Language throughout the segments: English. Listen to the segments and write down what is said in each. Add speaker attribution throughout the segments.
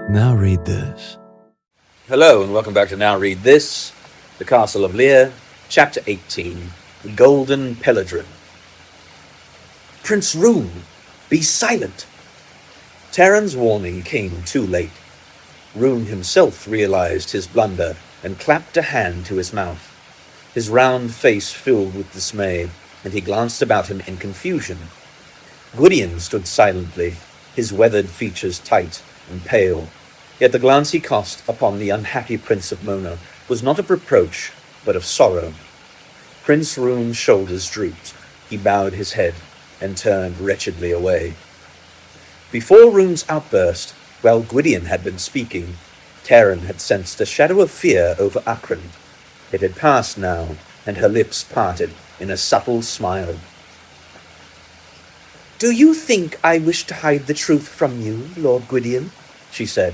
Speaker 1: Now read this.
Speaker 2: Hello and welcome back to Now Read This, the Castle of Llyr, Chapter 18, The Golden Peladrin. Prince Rune, be silent! Terran's warning came too late. Rune himself realized his blunder and clapped a hand to his mouth. His round face filled with dismay, and he glanced about him in confusion. Gwydion stood silently, his weathered features tight and pale. Yet the glance he cast upon the unhappy Prince of Mona was not of reproach, but of sorrow. Prince Rune's shoulders drooped. He bowed his head and turned wretchedly away. Before Rune's outburst, while Gwydion had been speaking, Terran had sensed a shadow of fear over Achren. It had passed now, and her lips parted in a subtle smile. "Do you think I wish to hide the truth from you, Lord Gwydion?" she said.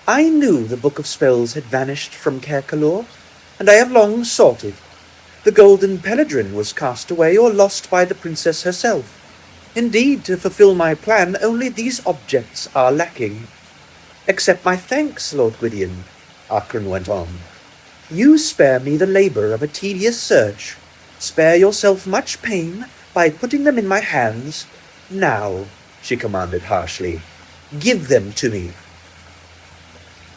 Speaker 2: "I knew the Book of Spells had vanished from Caer, and I have long sought it. The Golden Peladrin was cast away or lost by the princess herself. Indeed, to fulfill my plan, only these objects are lacking." "Accept my thanks, Lord Gwydion," Achren went on. "You spare me the labour of a tedious search. Spare yourself much pain by putting them in my hands. Now," she commanded harshly, "give them to me."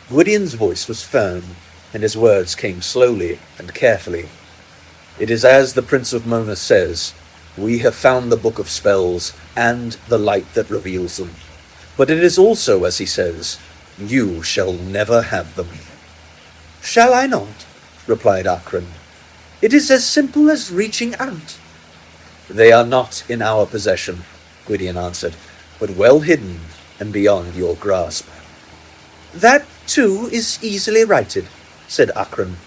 Speaker 2: Gwydion's voice was firm, and his words came slowly and carefully. "It is as the Prince of Mona says. We have found the Book of Spells and the light that reveals them. But it is also as he says, you shall never have them." "Shall I not?" replied Achren. "It is as simple as reaching out." "They are not in our possession," Gwydion answered, "but well hidden and beyond your grasp." "That, too, is easily righted," said Achren.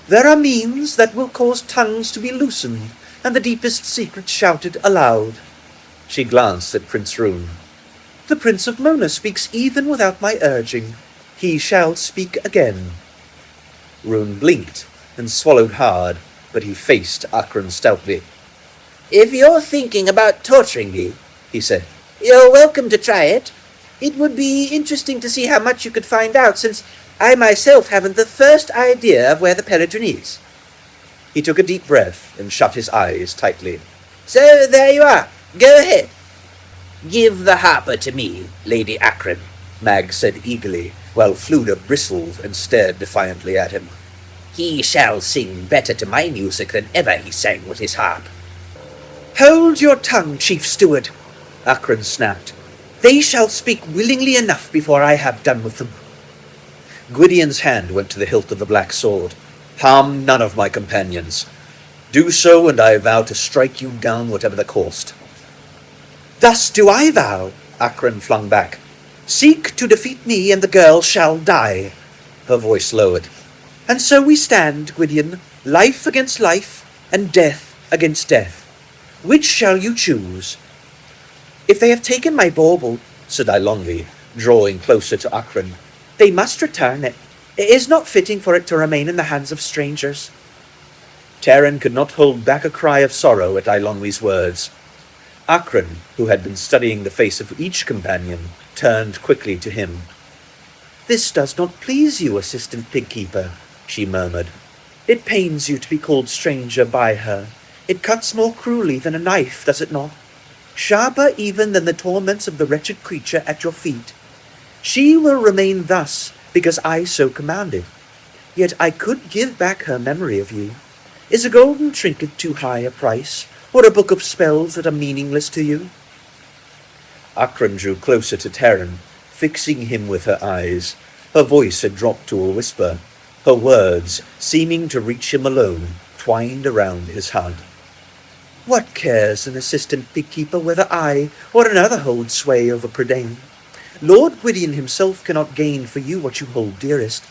Speaker 2: "There are means that will cause tongues to be loosened, and the deepest secrets shouted aloud." She glanced at Prince Rune. "The Prince of Mona speaks even without my urging. He shall speak again." Rune blinked and swallowed hard, but he faced Achren stoutly. "If you're thinking about torturing me," he said, "you're welcome to try it. It would be interesting to see how much you could find out, since I myself haven't the first idea of where the Peladrin is." He took a deep breath and shut his eyes tightly. "So there you are. Go ahead." "Give the harper to me, Lady Achren," Mag said eagerly, while Fluda bristled and stared defiantly at him. "He shall sing better to my music than ever he sang with his harp." "Hold your tongue, Chief Steward," Achren snapped. "They shall speak willingly enough before I have done with them." Gwydion's hand went to the hilt of the black sword. "Harm none of my companions. Do so, and I vow to strike you down whatever the cost." "Thus do I vow," Achren flung back. "Seek to defeat me, and the girl shall die." Her voice lowered. "And so we stand, Gwydion, life against life, and death against death. Which shall you choose?" "If they have taken my bauble," said Eilonwy, drawing closer to Achren, "they must return it. It is not fitting for it to remain in the hands of strangers." Terran could not hold back a cry of sorrow at Eilonwy's words. Achren, who had been studying the face of each companion, turned quickly to him. "This does not please you, Assistant Pigkeeper," she murmured. "It pains you to be called stranger by her. It cuts more cruelly than a knife, does it not? Sharper even than the torments of the wretched creature at your feet. She will remain thus, because I so commanded. Yet I could give back her memory of you. Is a golden trinket too high a price, or a book of spells that are meaningless to you?" Achren drew closer to Terran, fixing him with her eyes. Her voice had dropped to a whisper. Her words, seeming to reach him alone, twined around his heart. "What cares an assistant pigkeeper whether I or another hold sway over Prydain? Lord Gwydion himself cannot gain for you what you hold dearest.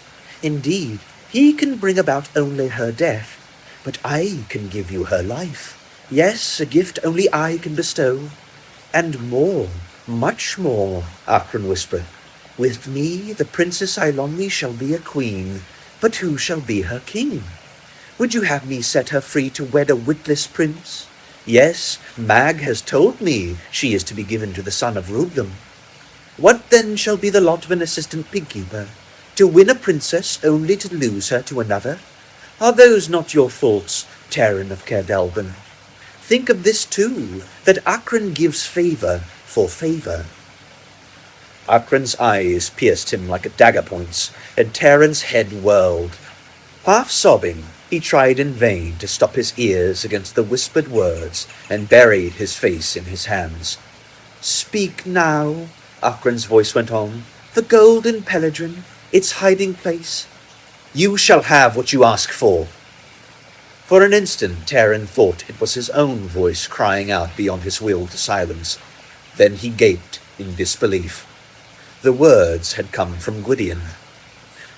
Speaker 2: Indeed, he can bring about only her death, but I can give you her life. Yes, a gift only I can bestow. And more, much more," Achren whispered. "With me, the Princess Eilonwy shall be a queen, but who shall be her king? Would you have me set her free to wed a witless prince? Yes, Mag has told me she is to be given to the son of Rudlam. What then shall be the lot of an assistant pigkeeper? To win a princess only to lose her to another? Are those not your faults, Terran of Cerdalban? Think of this too, that Achren gives favour for favour. Achren's eyes pierced him like dagger points, and Terran's head whirled. Half sobbing, he tried in vain to stop his ears against the whispered words, and buried his face in his hands. Speak now, Achren's voice went on. The golden peladron, its hiding place. You shall have what you ask for. For an instant, Terran thought it was his own voice crying out beyond his will to silence. Then he gaped in disbelief. The words had come from Gwydion.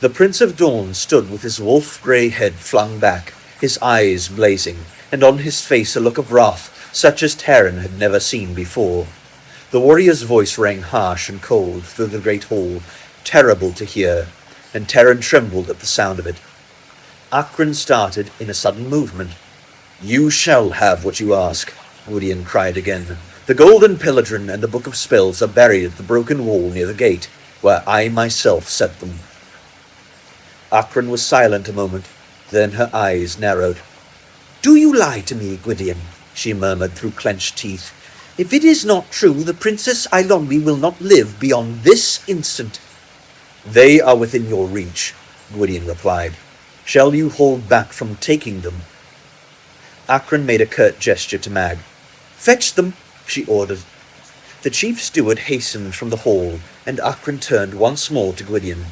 Speaker 2: The Prince of Dawn stood with his wolf-grey head flung back, his eyes blazing, and on his face a look of wrath such as Terran had never seen before. The warrior's voice rang harsh and cold through the great hall, terrible to hear, and Terran trembled at the sound of it. Achren started in a sudden movement. You shall have what you ask, Gwydion cried again. The golden peladron and the book of spells are buried at the broken wall near the gate, where I myself set them. Achren was silent a moment, then her eyes narrowed. Do you lie to me, Gwydion? She murmured through clenched teeth. If it is not true, the Princess Eilonwy will not live beyond this instant. They are within your reach, Gwydion replied. Shall you hold back from taking them? Achren made a curt gesture to Mag. Fetch them, she ordered. The chief steward hastened from the hall, and Achren turned once more to Gwydion.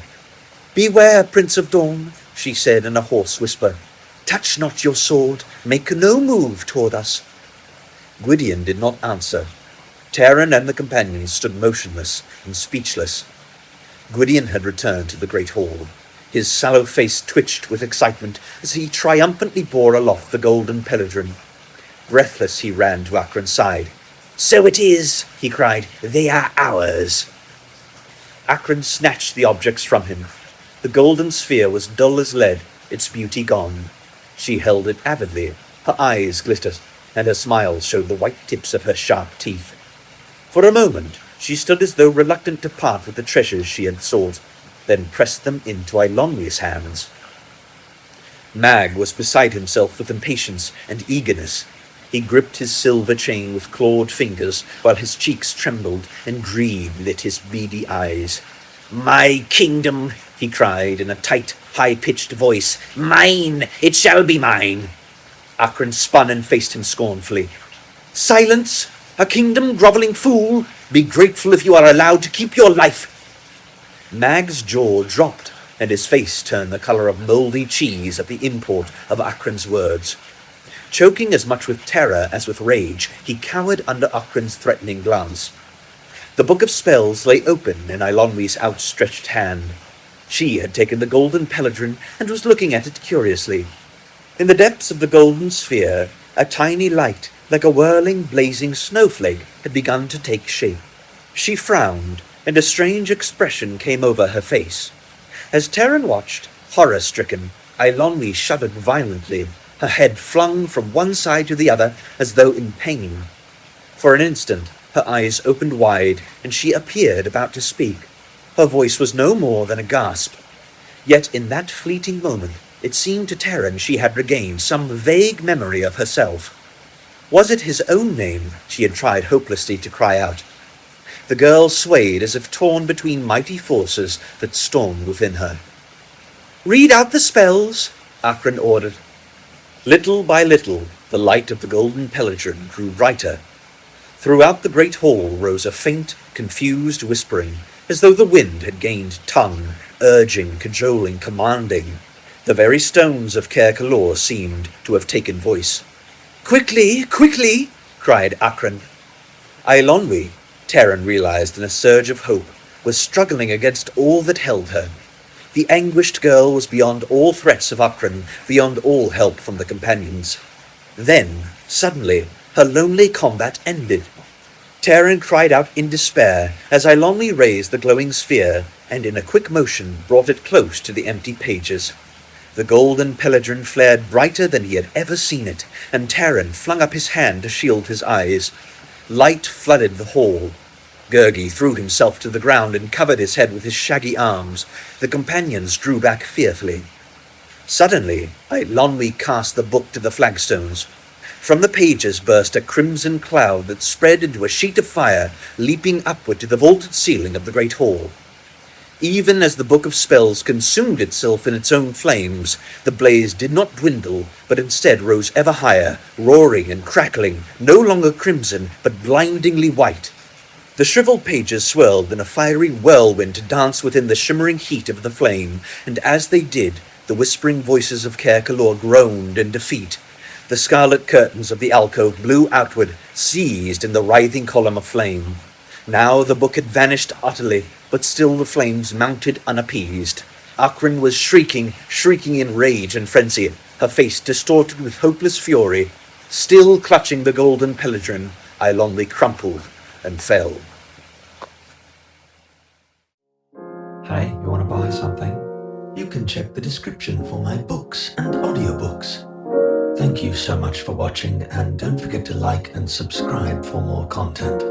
Speaker 2: Beware, Prince of Dawn, she said in a hoarse whisper. Touch not your sword, make no move toward us. Gwydion did not answer. Terran and the companions stood motionless and speechless. Gwydion had returned to the great hall. His sallow face twitched with excitement as he triumphantly bore aloft the golden peladron. Breathless, he ran to Achren's side. So it is, he cried. They are ours. Achren snatched the objects from him. The golden sphere was dull as lead, its beauty gone. She held it avidly. Her eyes glittered, and her smile showed the white tips of her sharp teeth. For a moment, she stood as though reluctant to part with the treasures she had sought, then pressed them into Eilonwy's hands. Mag was beside himself with impatience and eagerness. He gripped his silver chain with clawed fingers, while his cheeks trembled and greed lit his beady eyes. My kingdom, he cried in a tight, high-pitched voice. Mine! It shall be mine! Achren spun and faced him scornfully. Silence! A kingdom-grovelling fool! Be grateful if you are allowed to keep your life! Mag's jaw dropped, and his face turned the colour of mouldy cheese at the import of Achren's words. Choking as much with terror as with rage, he cowered under Achren's threatening glance. The book of spells lay open in Eilonwy's outstretched hand. She had taken the golden peladron and was looking at it curiously. In the depths of the golden sphere, a tiny light, like a whirling, blazing snowflake, had begun to take shape. She frowned, and a strange expression came over her face. As Terran watched, horror-stricken, Eilonwy shuddered violently, her head flung from one side to the other as though in pain. For an instant, her eyes opened wide, and she appeared about to speak. Her voice was no more than a gasp. Yet in that fleeting moment, it seemed to Terran she had regained some vague memory of herself. Was it his own name she had tried hopelessly to cry out? The girl swayed as if torn between mighty forces that stormed within her. Read out the spells, Achren ordered. Little by little, the light of the golden peladron grew brighter. Throughout the great hall rose a faint, confused whispering, as though the wind had gained tongue, urging, cajoling, commanding. The very stones of Caer Calor seemed to have taken voice. Quickly, quickly, cried Achren. Eilonwy, Terran realized in a surge of hope, was struggling against all that held her. The anguished girl was beyond all threats of Achren, beyond all help from the companions. Then, suddenly, her lonely combat ended. Terran cried out in despair as Eilonwy raised the glowing sphere and in a quick motion brought it close to the empty pages. The golden peladron flared brighter than he had ever seen it, and Taran flung up his hand to shield his eyes. Light flooded the hall. Gurgi threw himself to the ground and covered his head with his shaggy arms. The companions drew back fearfully. Suddenly, Eilonwy cast the book to the flagstones. From the pages burst a crimson cloud that spread into a sheet of fire, leaping upward to the vaulted ceiling of the great hall. Even as the book of spells consumed itself in its own flames, the blaze did not dwindle, but instead rose ever higher, roaring and crackling, no longer crimson, but blindingly white. The shriveled pages swirled in a fiery whirlwind to dance within the shimmering heat of the flame, and as they did, the whispering voices of Caer Calor groaned in defeat. The scarlet curtains of the alcove blew outward, seized in the writhing column of flame. Now the book had vanished utterly, but still the flames mounted unappeased. Achren was shrieking in rage and frenzy, her face distorted with hopeless fury. Still clutching the golden peladron, Eilonwy crumpled and fell.
Speaker 1: Hey, you want to buy something? You can check the description for my books and audiobooks. Thank you so much for watching, and don't forget to like and subscribe for more content.